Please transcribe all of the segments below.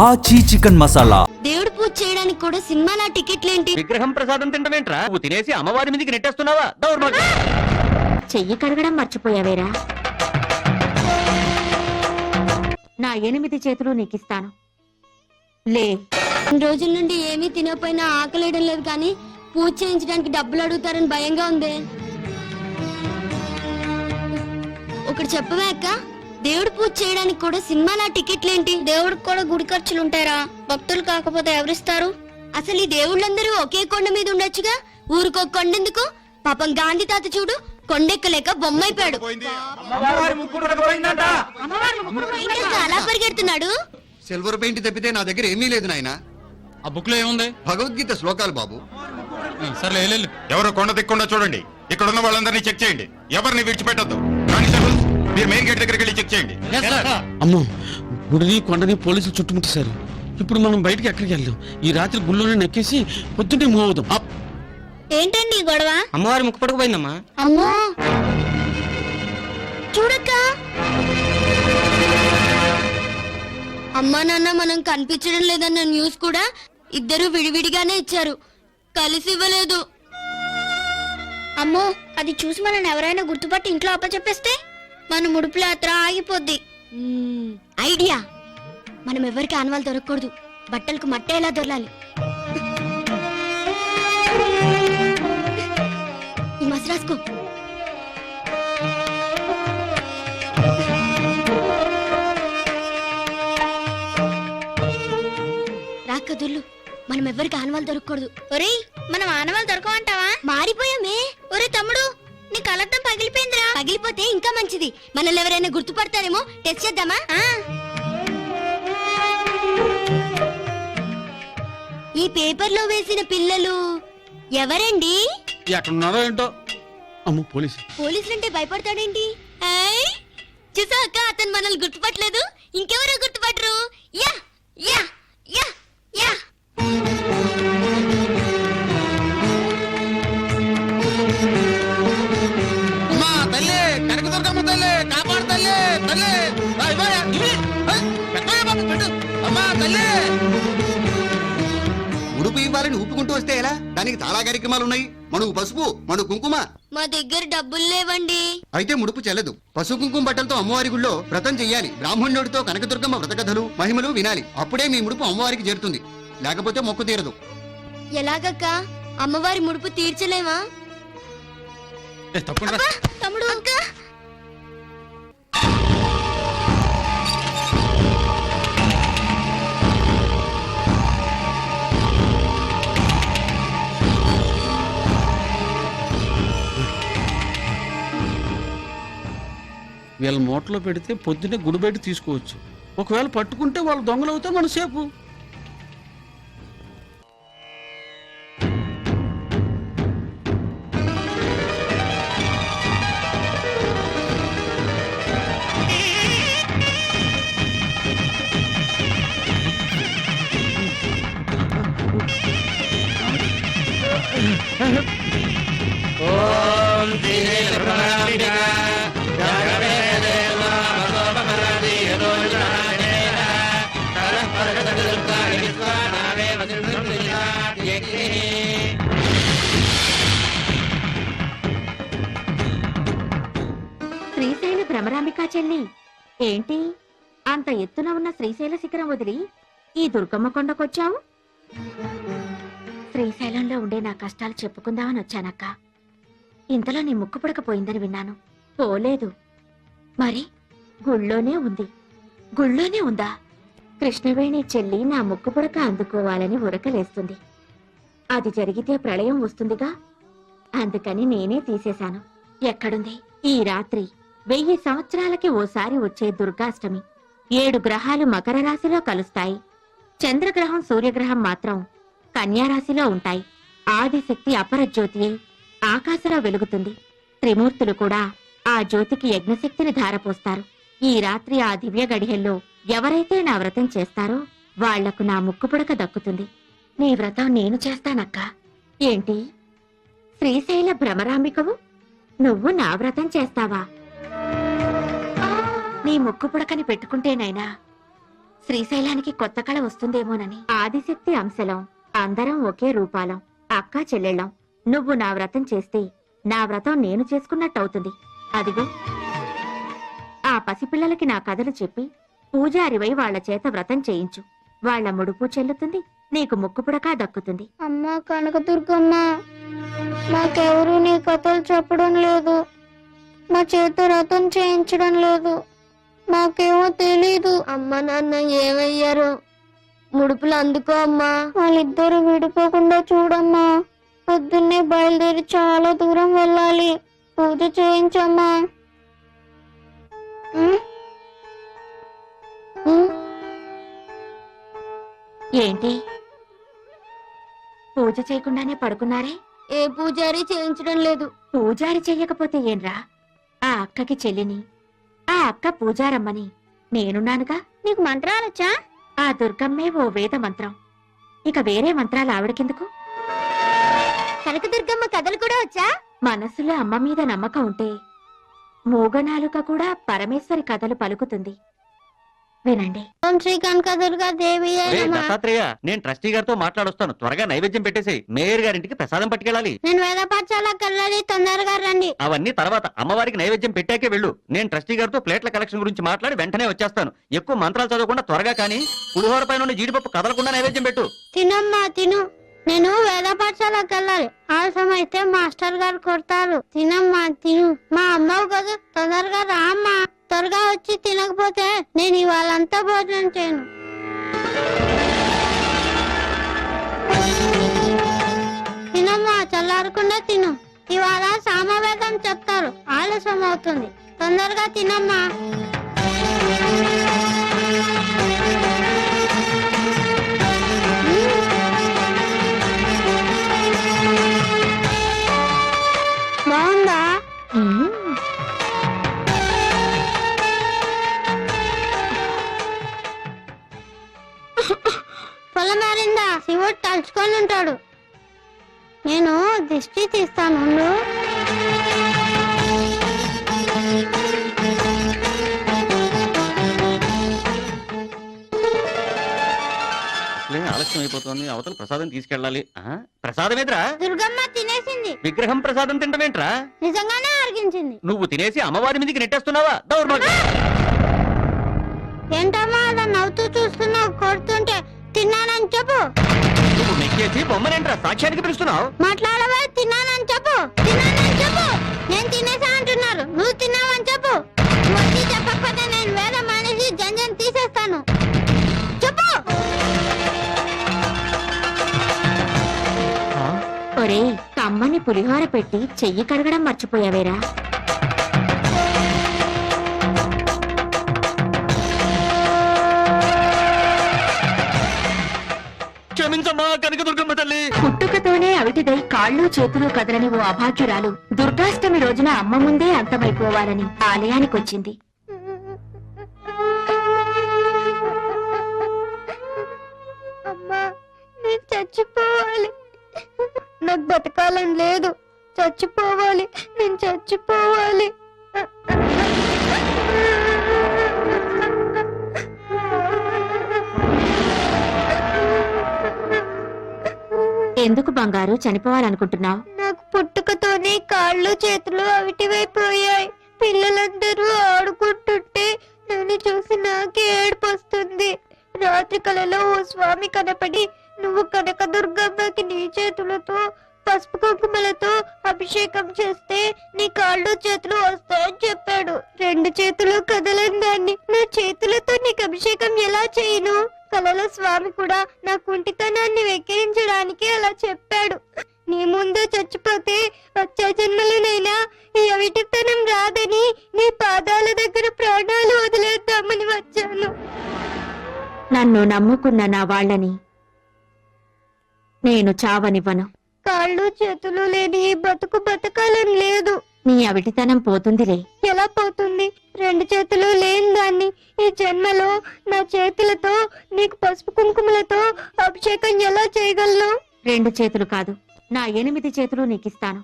ఆచి చికెన్ మసాలా. దేవుడు పూజ చేయడానికి కూడా సినిమాల టికెట్లేంటి? విగ్రహం ప్రసాదం తింటమేంట్రా? నువ్వు తినేసి అమ్మవారి మీదకి నెట్టేస్తున్నావా? చెయ్యి కడగడం మర్చిపోయావేరా? నా 8 చేతులు నీకిస్తాను. లే. 2 రోజుల నుండి ఏమీ తినకపోయినా ఆకలేయడం లేదు, కానీ పూజ చేయించడానికి డబ్బులు అడుగుతారని భయంగా ఉంది. ఒకటి చెప్పవే అక్క, దేవుడు పూజ చేయడానికి కూడా సినిమాల టికెట్లేంటి? దేవుడికి కూడా గుడి ఖర్చులుంటారా? భక్తులు కాకపోతే ఎవరిస్తారు? అసలు ఈ దేవుళ్ళందరూ ఒకే కొండ మీద ఉండొచ్చుగా, ఊరికో కొండెందుకు? పాపం గాంధీ తాత చూడు, కొండెక్కలేక బొమ్మైపోయాడు. అలా పరిగెడుతున్నాడు. సిల్వర్ పెయింట్ తప్పితే నా దగ్గర ఏమీ లేదు నాయన. ఆ బుక్ లో ఏముంది? భగవద్గీత శ్లోకాలు బాబు. సర్లే వెళ్ళు. ఎవరు కొండ దిక్కుండా చూడండి. ఇక్కడ ఉన్న వాళ్ళందరినీ చెక్ చేయండి. ఎవరిని విడిచిపెట్టద్దు. మీరు మెయిన్ గేట్ దగ్గరికి వెళ్ళి చెక్ చేయండి. అమ్మో, గుడిని కొండని పోలీసులు చుట్టుముట్టేశారు. ఇప్పుడు మనం బయటికి ఎక్కడికి వెళ్దాం? ఈ రాత్రి గుళ్ళోనే నెక్కేసి పొద్దున్నే మూవ్ అవుదాం. ఏంటండి గొడవ? అమ్మవారి ముక్కు పడకపోయిందమ్మా. అమ్మో చూడక్క, అమ్మా నాన్న మనం కనిపించడం లేదన్న న్యూస్ కూడా ఇద్దరు విడివిడిగానే ఇచ్చారు, కలిసి ఇవ్వలేదు. అమ్మో, అది చూసి మనం ఎవరైనా గుర్తుపట్టి ఇంట్లో అప్పచెప్పేస్తే మన ముడుపుల యాత్ర ఆగిపోద్ది. ఐడియా, మనం ఎవరికి ఆనవాళ్ళు దొరకకూడదు. బట్టలకు మట్టేలా దొరలాలి. ఈ మసి రాసుకో. రాకదుళ్ళు, మనం ఎవరికి ఆనవాళ్ళు దొరకకూడదు. ఒరేయ్, మనం ఆనవాళ్ళు దొరకమంటావా? మారిపోయామే. ఒరే తమ్ముడు, నీ కలర్థం పగిలిపోయిందిరా. పగిలిపోతే ఇంకా మంచిది, మనల్ని ఎవరైనా గుర్తుపడతారేమో. టెస్ట్ చేద్దామా? ఈ పేపర్ లో వేసిన పిల్లలు ఎవరండి? ఎక్కడున్నారో ఏంటో. అమ్మో, పోలీసు. పోలీసులంటే భయపడతాడేంటి? చూసాక అతను మనల్ని గుర్తుపట్టలేదు, ఇంకెవరో గుర్తుపట్టరు. యా యా యా యా. ఉడుపు ఇవ్వాలని ఊపుకుంటూ వస్తే ఎలా? దానికి చాలా కార్యక్రమాలు ఉన్నాయి. మనుగు పసుపు, మనుగు కుంకుమ. మా దగ్గర డబ్బులు లేవండి. అయితే ముడుపు చెల్లదు. పసుపు కుంకుమ బట్టలతో అమ్మవారి గుళ్ళో వ్రతం చెయ్యాలి. బ్రాహ్మణుడితో కనకదుర్గమ్మ వ్రత కథలు మహిమలు వినాలి. అప్పుడే మీ ముడుపు అమ్మవారికి చేరుతుంది, లేకపోతే మొక్కు తీరదు. ఎలాగక్క? అమ్మవారి ముడుపు తీర్చలేమా? తమ్ముడు, అక్క. వీళ్ళ మూటలో పెడితే పొద్దున్నే గుడి బయట తీసుకోవచ్చు. ఒకవేళ పట్టుకుంటే వాళ్ళు దొంగలు అవుతే మన సేపు. శ్రీశైల భ్రమరాంబికా చెల్లి, ఏంటి అంత ఎత్తున ఉన్న శ్రీశైల శిఖరం వదిలి ఈ దుర్గమ్మ కొండకొచ్చావు? శ్రీశైలంలో ఉండే నా కష్టాలు చెప్పుకుందామని వచ్చానక్క. ఇంతలో నీ ముక్కు పుడకపోయిందని విన్నాను. పోలేదు. మరి గుళ్ళోనే ఉంది. గుళ్ళోనే ఉందా? కృష్ణవేణి చెల్లి నా ముక్కు పుడక అందుకోవాలని ఉరకలేస్తుంది. అది జరిగితే ప్రళయం వస్తుందిగా, అందుకని నేనే తీసేశాను. ఎక్కడుంది? ఈ రాత్రి 1000 సంవత్సరాలకి ఓసారి వచ్చే దుర్గాష్టమి. 7 గ్రహాలు మకర రాశిలో కలుస్తాయి. చంద్రగ్రహం సూర్యగ్రహం మాత్రం కన్యారాశిలో ఉంటాయి. ఆదిశక్తి అపరజ్యోతియే ఆకాశంలో వెలుగుతుంది. త్రిమూర్తులు కూడా ఆ జ్యోతికి యజ్ఞశక్తిని ధారపోస్తారు. ఈ రాత్రి ఆ దివ్య గడియల్లో ఎవరైతే నా వ్రతం చేస్తారో వాళ్లకు నా ముక్కు పుడక దక్కుతుంది. నీ వ్రతం నేను చేస్తానక్క. ఏంటి శ్రీశైల భ్రమరాంబికవు, నువ్వు నా వ్రతం చేస్తావా? నీ నీ ముక్కు పుడకని పెట్టుకుంటేనైనా శ్రీశైలానికి కొత్త కళ వస్తుందేమోనని. ఆదిశక్తి అంశలం, అందరం ఒకే రూపాలం, అక్కా చెల్లెళ్ళం. నువ్వు నా వ్రతం చేస్తే నా వ్రతం నేను చేసుకున్నట్టవుతుంది. అదిగో ఆ పసిపిల్లలకి నా కథలు చెప్పి పూజారివై వాళ్ల చేత వ్రతం చేయించు. వాళ్ల ముడుపు చెల్లుతుంది, నీకు ముక్కుపుడక దక్కుతుంది. అమ్మా కనకదుర్గమ్మ, మాకెవరూ నీ కథలు చెప్పడం లేదు, మా చేత వ్రతం చేయించడం లేదు, మాకేమో తెలీదు. అమ్మ నాన్న ఏమయ్యారు? ముడుపులు అందుకో అమ్మా. వాళ్ళిద్దరూ విడిపోకుండా చూడమ్మా. పొద్దున్నే బయలుదేరి చాలా దూరం వెళ్ళాలి. పూజ చేయించమ్మా. ఏంటి పూజ చేయకుండానే పడుకున్నారే? ఏ పూజారి చేయించడం లేదు. పూజారి చెయ్యకపోతే ఏంరా? ఆ అక్కకి చెల్లిని, ఆ అక్క పూజారమ్మని నేనున్నానుగా. నీకు మంత్రాలొచ్చా? ఆ దుర్గమ్మే ఓ వేద మంత్రం, ఇక వేరే మంత్రాలు ఆవిడకెందుకు? కనకదుర్గమ్మ కథలు కూడా వచ్చా? మనసులో అమ్మ మీద నమ్మకం ఉంటే మూగనాలుక కూడా పరమేశ్వరి కథలు పలుకుతుంది. వినండి. ఓం శ్రీ కనకదుర్గా దేవి రే దత్తాత్రేయ, నేను ట్రస్టీ గారితో మాట్లాడొస్తాను. త్వరగా నైవేద్యం పెట్టేసి మేయర్ గారింటికి ప్రసాదం పట్టుకెళ్ళాలి. నేను వేద పాఠశాలకు వెళ్ళాలి, తొందరగా రండి. అవన్నీ తర్వాత, అమ్మవారికి నైవేద్యం పెట్టాకే వెళ్ళు. నేను ట్రస్టీ గారితో ప్లేట్ల కలెక్షన్ గురించి మాట్లాడి వెంటనే వచ్చేస్తాను. ఎక్కువ మంత్రాలు చదవకుండా త్వరగా కానీ పులిహోర పైన ఉన్న జీడిపప్పు కదలకుండా నైవేద్యం పెట్టు. తినమ్మా తిను. నేను వేద పాఠశాలకు వెళ్ళాలి, ఆలస్యం అయితే మాస్టర్ గారు కొడతారు. తినమ్మా తిను. మా అమ్మవు కదా, తొందరగా రా అమ్మా. త్వరగా వచ్చి తినకపోతే నేను ఇవాళంతా భోజనం చేయను. తినమ్మా, చల్లారకుండా తిను. ఇవాళ సామవేదం చెప్తారు, ఆలస్యం అవుతుంది. తొందరగా తినమ్మా. బాగుందా? పొలం మారిందా? శివుడు తలుచుకొని ఉంటాడు. నేను దిష్టి తీస్తాను. ఆలస్యం అయిపోతుంది, అవతల ప్రసాదం తీసుకెళ్ళాలి. ప్రసాదం ఎదురా? దుర్గమ్మ తినేసింది. విగ్రహం ప్రసాదం తింటమేంట్రా? నిజంగానే అరిగించింది. నువ్వు తినేసి అమ్మవారి మీదకి నెట్టేస్తున్నావా? దౌర్భాగ్యం. ఏంటమ్మా అలా నవ్వుతూ చూస్తున్నావు? కొడుతుంటే తిన్నానని చెప్పు. నువ్వు నెక్కేసి బొమ్మనేంట్రా సాక్ష్యానికి పిలుస్తున్నావు? మాట్లాడవా? తిన్నానని చెప్పు. తిన్నానని చెప్పు. నేను తినేసా అంటున్నారు, నువ్వు తిన్నావని చెప్పు. వచ్చి చెప్పకపోతే నేను వేరే మనిషి జంజన్ తీసేస్తాను. చెప్పు. ఒరే, కమ్మని పులిహోర పెట్టి చెయ్యి కడగడం మర్చిపోయావేరా? క్షమించమ్మా కనకదుర్గమ్మ తల్లి. పుట్టుకతోనే అవిటిదై కాళ్ళు చేతులు కదలని ఓ అభాగ్యురాలు దుర్గాష్టమి రోజున అమ్మ ముందే అంతమైపోవాలని ఆలయానికొచ్చింది. అమ్మా, నేను చచ్చిపోవాలి. నాకు బతకాలని లేదు, చచ్చిపోవాలి. నేను చచ్చిపోవాలి. ఎందుకు బంగారు చనిపోవాలనుకుంటున్నావు? నాకు పుట్టుకతోనే కాళ్ళు చేతులు అవిటివైపోయాయి. పిల్లలందరూ ఆడుకుంటుంటే నన్ను చూసి నాకే ఏడుపు వస్తుంది. రాత్రి కలలో ఓ స్వామి కనపడి, నువ్వు కనకదుర్గమ్మకి నీ చేతులతో పసుపు కుంకుమలతో అభిషేకం చేస్తే నీ కాళ్ళు చేతులు వస్తాయని చెప్పాడు. 2 చేతులు కదలని దాన్ని నా చేతులతో నీకు అభిషేకం ఎలా చేయను? కలలో స్వామి కూడా నా కుంటితనాన్ని వెక్కిరించడానికి అలా చెప్పాడు. నీ ముందు చచ్చిపోతే వచ్చే జన్మలోనైనా ఈ అవిటితనం రాదని నీ పాదాల దగ్గర ప్రాణాలు వదిలేద్దామని వచ్చాను. నన్ను నమ్ముకున్న నా వాళ్ళని నేను చావనివ్వను. కాళ్ళు చేతులు లేని ఈ బతుకు బతకాలని లేదు. నీ అవిటితనం పోతుందిలే. ఎలా పోతుంది? 2 చేతులు లేని దాన్ని ఈ జన్మలో నా చేతులతో నీకు పసుపు కుంకుమలతో అభిషేకం ఎలా చేయగలను? 2 చేతులు కాదు, నా 8 చేతులు నీకిస్తాను.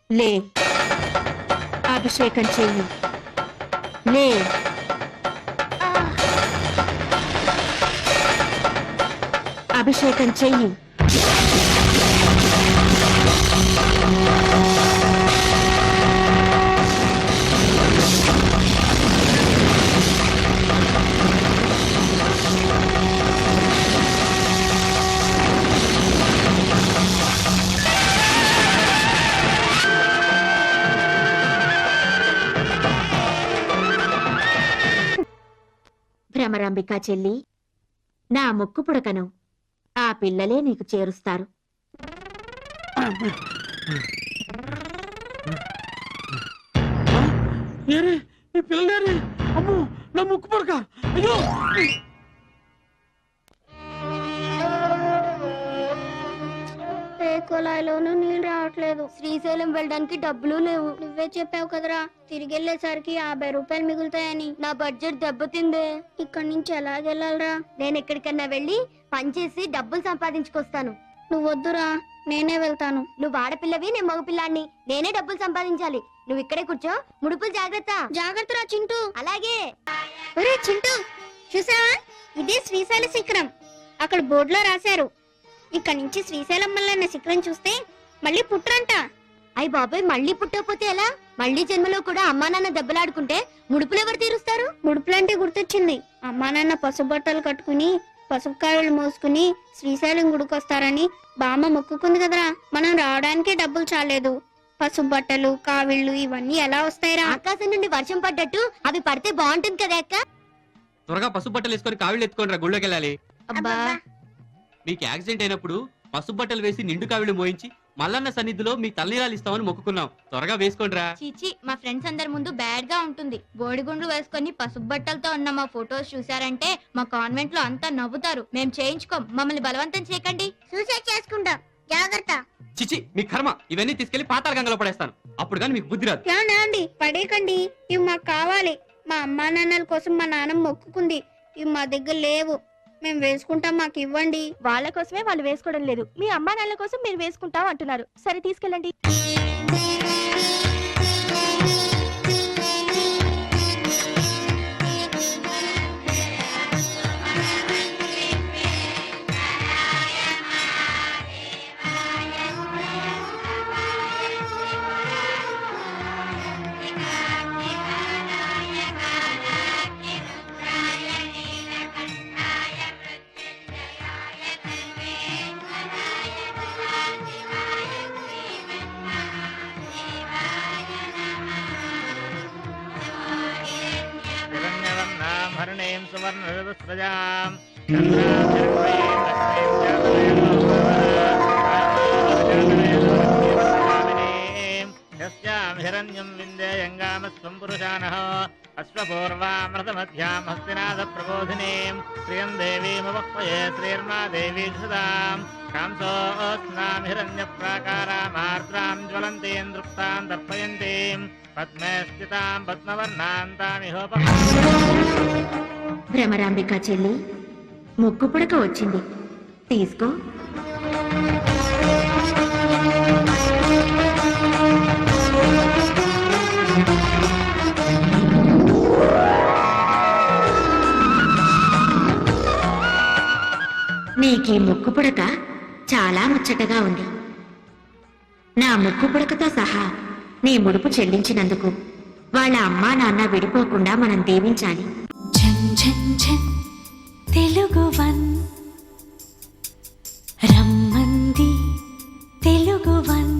లే, అభిషేకం చెయ్యి. లే. అభిషేకం చెయ్యి. భ్రమరాంబికా చెల్లి, నా ముక్కు పుడకను ఆ పిల్లలే నీకు చేరుస్తారు. ఏరే ఈ పిల్లలేరే, అమ్మో నా ముక్కు పడక, అయ్యో ఏ కుళాయిలోనూ నీళ్ళు రావట్లేదు. శ్రీశైలం వెళ్ళడానికి డబ్బులు లేవు. నువ్వే చెప్పావు కదరా తిరిగి వెళ్ళేసరికి 50 రూపాయలు మిగులుతాయని. నా బడ్జెట్ దెబ్బతిందే. ఇక్కడి నుంచి ఎలాగెళ్ళాలరా? నేను ఎక్కడికన్నా వెళ్ళి పనిచేసి డబ్బులు సంపాదించుకొస్తాను. నువ్వు వద్దురా, నేనే వెళ్తాను. నువ్వు ఆడపిల్లవి, నేను మగపిల్లాన్ని. నేనే డబ్బులు సంపాదించాలి. నువ్వు ఇక్కడే కూర్చో. ముడుపులు జాగ్రత్త. జాగ్రత్తరా చింటూ. అలాగే. ఒరే చింటూ, చూసావా? ఇదే శ్రీశైల శిఖరం. అక్కడ బోర్డులో రాశారు, ఇక్కడ నుంచి శ్రీశైలం మల్లన్న శిఖరం చూస్తే మళ్ళీ పుట్టరంట. అయ్య బాబాయ్, మళ్ళీ పుట్టకపోతే ఎలా? మళ్ళీ జన్మలో కూడా అమ్మా నాన్న దెబ్బలాడుకుంటే ముడుపులు ఎవరు తీరుస్తారు? ముడుపులంటే గుర్తొచ్చింది. అమ్మా నాన్న పసుపు బట్టలు కట్టుకుని పసుపు కాయలు మోసుకుని శ్రీశైలం గుడికొస్తారని బామ్మ మొక్కుకుంది కదరా. మనం రావడానికే డబ్బులు చాలేదు. పసుపు బట్టలు కావిళ్ళు ఇవన్నీ ఎలా వస్తాయిరా? ఆకాశం నుండి వర్షం పడ్డట్టు అవి పడితే బాగుంటుంది కదా అక్క. త్వరగా పసుపు బట్టలు వేసుకొని కావిళ్ళు ఎత్తుకొని రా, గుళ్ళోకి వెళ్ళాలి. అబ్బా, మీకు యాక్సిడెంట్ అయినప్పుడు పసుపు బట్టలు వేసి నిండు కావిళ్ళు మోయించి మల్లన్న సన్నిధిలో మీ తల్లిరాలు ఇస్తామని మొక్కుకున్నాం. త్వరగా వేసుకోండి రా. చీచి, మా ఫ్రెండ్స్ అందరి ముందు బ్యాడ్ గా ఉంటుంది. బోడిగుండ్లు వేసుకొని పసుపు బట్టలతో ఉన్న మా ఫొటోస్ చూసారంటే మా కాన్వెంట్ లో అంతా నవ్వుతారు. మేం చేయించుకోం, మమ్మల్ని బలవంతం చేయకండి. సూసైడ్ చేసుకుంటాం, జాగ్రత్త. చిచి, మీ కర్మ. ఇవన్నీ తీసుకెళ్లి పాతాళ గంగలో పడేస్తాను. అప్పుడు కానీ మీకు బుద్ధి రాదు. అండి పడేకండి, ఇవి మాకు కావాలి. మా అమ్మా నాన్నల కోసం మా నాన్న మొక్కుకుంది. ఇవి మా దగ్గర లేవు. మేము వేసుకుంటాం, మాకు ఇవ్వండి. వాళ్ళ కోసమే వాళ్ళు వేసుకోవడం లేదు, మీ అమ్మా నాన్నల కోసం మీరు వేసుకుంటాం అంటున్నారు. సరే తీసుకెళ్ళండి. హరణీం సువర్ణరజస్రజాం యస్యాం హిరణ్యం విందేయంగామస్వం పురుషానః అశ్వపూర్వామృతమధ్యాం హస్తినాథ ప్రబోధినీం శ్రియం దేవీమవక్మయే శ్రీర్మా దేవీ సుధాం కాంసోస్నాం హిరణ్య ప్రాకారామార్ద్రాం జ్వలంతీం దృప్తాం దర్పయంతీం పద్మే స్థితాం పద్మవర్ణాం తామిహోప. భ్రమరాంబికా చెల్లి, ముక్కు పుడక వచ్చింది, తీసుకో. నీకీ ముక్కు పుడక చాలా ముచ్చటగా ఉంది. నా ముక్కు పుడకతో సహా నీ ముడుపు చెల్లించినందుకు వాళ్ళ అమ్మా నాన్న విడిపోకుండా మనం దీవించాలి. తెలుగు వన్ రమ్మంది తెలుగు వన్.